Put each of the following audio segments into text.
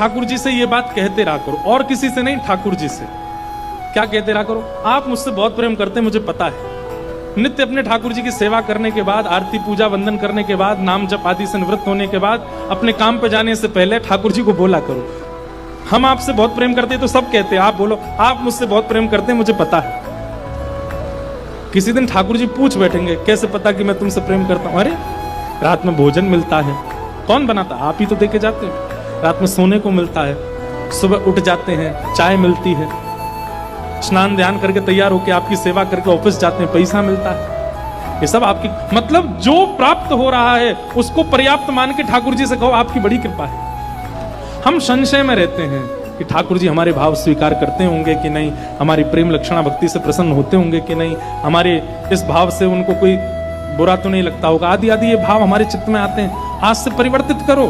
ठाकुर जी से ये बात कहते रहा करो, और किसी से नहीं, ठाकुर जी से। क्या कहते रहा करो? आप मुझसे बहुत प्रेम करते हैं, मुझे पता है। नित्य अपने ठाकुर जी की सेवा करने के बाद, आरती पूजा वंदन करने के बाद, नाम जप आदि से निवृत्त होने के बाद, अपने काम पे जाने से पहले ठाकुर जी को बोला करो, हम आपसे बहुत प्रेम करते हैं। तो सब कहते हैं, आप बोलो, आप मुझसे बहुत प्रेम करते हैं, मुझे पता है। किसी दिन ठाकुर जी पूछ बैठेंगे, कैसे पता कि मैं तुमसे प्रेम करता हूं? अरे रात में भोजन मिलता है, कौन बनाता? आप ही तो देके जाते हो। रात में सोने को मिलता है, सुबह उठ जाते हैं, चाय मिलती है, स्नान ध्यान करके तैयार होकर आपकी सेवा करके ऑफिस जाते हैं, पैसा मिलता है। ये सब आपकी, मतलब जो प्राप्त हो रहा है उसको पर्याप्त मान के ठाकुर जी से कहो आपकी बड़ी कृपा है। हम संशय में रहते हैं कि ठाकुर जी हमारे भाव स्वीकार करते होंगे कि नहीं, हमारी प्रेम लक्षणा भक्ति से प्रसन्न होते होंगे कि नहीं, हमारे इस भाव से उनको कोई बुरा तो नहीं लगता होगा, आदि आदि ये भाव हमारे चित्त में आते हैं। आज से परिवर्तित करो।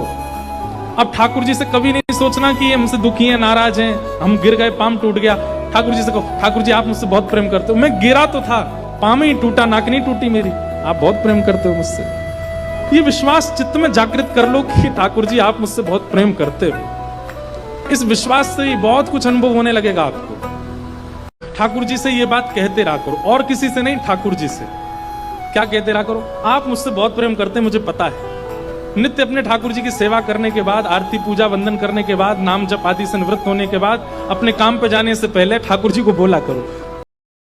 अब ठाकुर जी से कभी नहीं सोचना कि ये हमसे दुखी हैं, नाराज हैं, हम गिर गए, पाम टूट गया। ठाकुर जी से कहो, ठाकुर जी आप मुझसे बहुत प्रेम करते हो, मैं गिरा तो था, पाम ही टूटा, नाक नहीं टूटी मेरी, आप बहुत प्रेम करते हो मुझसे। ये विश्वास चित्त में जागृत कर लो कि ठाकुर जी आप मुझसे बहुत प्रेम करते हो। इस विश्वास से ही बहुत कुछ अनुभव होने लगेगा आपको। ठाकुर जी से ये बात कहते रहा करो, और किसी से नहीं, ठाकुर जी से। क्या कहते रहा करो? आप मुझसे बहुत प्रेम करते हैं, मुझे पता है। नित्य अपने ठाकुर जी की सेवा करने के बाद, आरती पूजा वंदन करने के बाद, नाम जप आदि से निवृत्त होने के बाद, अपने काम पे जाने से पहले ठाकुर जी को बोला करो,